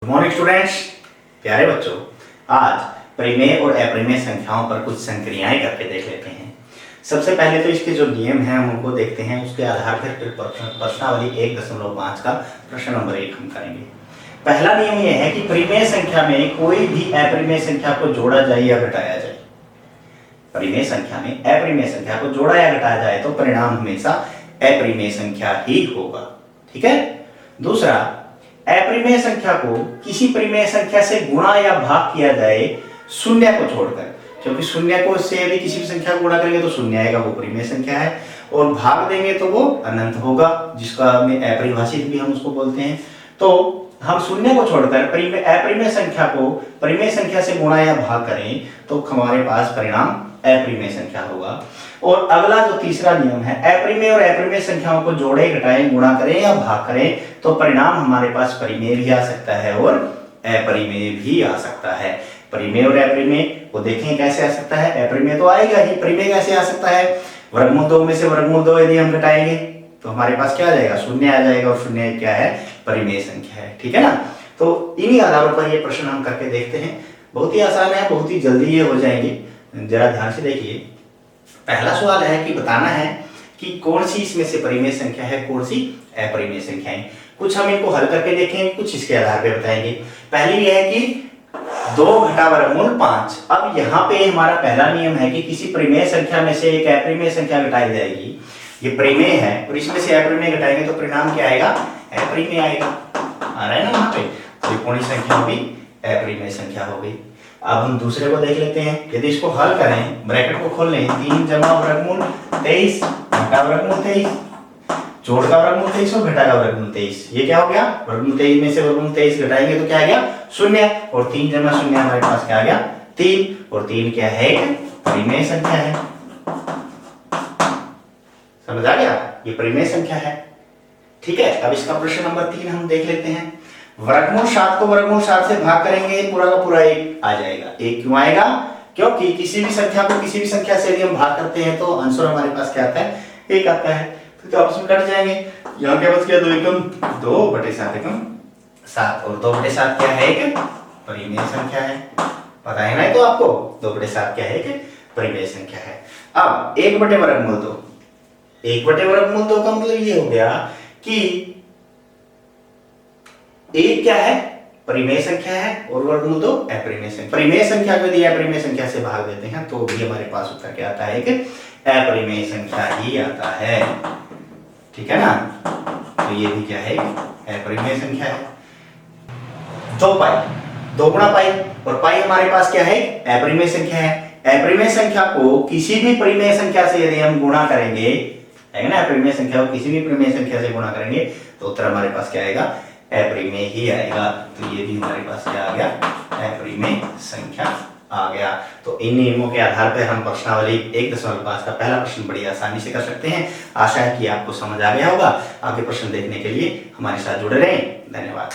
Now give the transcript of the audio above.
Good morning students, प्यारे बच्चों। आज परिमेय और अपरिमेय संख्याओं पर कुछ संक्रियाएं करके देख लेते हैं। सबसे पहले तो इसके जो नियम हैं हम उनको देखते हैं, उसके आधार पर फिर प्रश्नावली 1.5 का प्रश्न नंबर 1 हम करेंगे। पहला नियम यह है कि परिमेय संख्या में कोई भी अपरिमेय संख्या को जोड़ा जाए या घटाया जाए। परिमेय संख्या में अपरिमेय संख्या को जोड़ा या घटाया जाए तो परिणाम हमेशा अपरिमेय संख्या ही होगा। ठीक है। दूसरा, अपरिमेय संख्या को किसी परिमेय संख्या से गुणा या भाग किया जाए शून्य को छोड़कर, क्योंकि शून्य को से यदि किसी भी संख्या को गुणा करेंगे तो शून्य आएगा, वो परिमेय संख्या है, और भाग देंगे तो वो अनंत होगा, जिसका में अपरिभाषित भी हम उसको बोलते हैं। तो हम शून्य को छोड़कर अपरिमेय संख्या को परिमेय संख्या से गुणा या भाग करें तो हमारे पास परिणाम अपरिमेय संख्या होगा। और अगला जो तीसरा नियम है, अपरिमेय और अपरिमेय संख्याओं को जोड़े, घटाएं, गुणा करें या भाग करें तो परिणाम हमारे पास परिमेय भी आ सकता है और अपरिमेय भी आ सकता है। परिमेय और अपरिमेय को देखें कैसे आ सकता है। अपरिमेय तो आएगा ही, परिमेय कैसे आ सकता है। वर्गमूल 2 में से वर्गमूल 2 यदि हम घटाएंगे तो हमारे पास क्या आ जाएगा, शून्य आ जाएगा, और शून्य क्या है, परिमेय संख्या है। ठीक है ना। तो इन्हीं आधारों पर ये प्रश्न हम करके देखते हैं। बहुत ही आसान है, बहुत ही जल्दी ये हो जाएंगे। जरा ध्यान से देखिए। पहला सवाल है कि बताना है कि कौन सी इसमें से परिमेय संख्या है, कौन सी अपरिमेय संख्या है। कुछ हम इनको हल करके देखेंगे, कुछ इसके आधार पे बताएंगे। पहली यह है कि 2 घटा वर्गमूल 5। अब यहाँ पे हमारा पहला नियम है कि किसी परिमेय संख्या में से एक अपरिमेय संख्या घटाई जाएगी। ये परिमेय है और इसमें से अपरिमेय घटाएंगे तो परिणाम क्या आएगा, अपरिमेय आएगा। आ रहा है ना वहां पे। त्रिकोणीय संख्या भी अपरिमेय संख्या हो गई। अब हम दूसरे को देख लेते हैं। यदि इसको हल करें, ब्रैकेट को खोल लें, 3 जमा वर्गमूल 23 घटा वर्गमूल 23, जोड़ का वर्गमूल 23 और घटा का वर्गमूल 23। ये क्या हो गया, वर्गमूल 23 में से वर्गमूल 23 घटाएंगे तो क्या आ गया, शून्य, और 3 जमा शून्य हमारे पास क्या आ गया, 3, और 3 क्या है, परिमेय संख्या है। समझ आ गया, ये परिमेय संख्या है। ठीक है। अब इसका प्रश्न नंबर 3 हम देख लेते हैं। वर्गमूल 7 को वर्गमूल 7 से भाग करेंगे, पूरा का पूरा 1 आ जाएगा। 1 क्यों आएगा, क्योंकि किसी भी संख्या को किसी भी संख्या से यदि हम भाग करते हैं तो आंसर हमारे पास क्या आता है, 1 आता है। तो आपस में कट जाएंगे। यहाँ क्या बच गया, 2 एकम 2/7 एकम 7, और 2/7 क्या है, एक परिमेय संख्या है। पता है ना तो आपको, 2/7 क्या है, एक परिमेय संख्या है। अब 1/वर्गमूल 2, 1/वर्गमूल 2 का मतलब ये हो गया कि 1 क्या है, परिमेय संख्या है, और वर्गमूल 2 अपरिमेय संख्या। परिमेय संख्या को यदि अपरिमेय संख्या से भाग देते हैं तो भी हमारे पास उत्तर क्या आता है, एक अपरिमेय संख्या ही आता है। ठीक है ना। तो ये भी क्या है, अपरिमेय संख्या है। 2 पाई, 2 गुणा पाई, और पाई हमारे पास क्या है, अपरिमेय संख्या है। अपरिमेय संख्या को किसी भी परिमेय संख्या से यदि हम गुणा करेंगे, है ना, अपरिमेय संख्या को किसी भी परिमेय संख्या से गुणा करेंगे तो उत्तर हमारे पास क्या आएगा, अपरिमेय ही आएगा। तो ये भी हमारे पास क्या आ गया, अपरिमेय संख्या आ गया। तो इन नियमों के आधार पर हम प्रश्नावली 1.5 का पहला प्रश्न बड़ी आसानी से कर सकते हैं। आशा है कि आपको समझ आ गया होगा। आगे प्रश्न देखने के लिए हमारे साथ जुड़े रहें। धन्यवाद।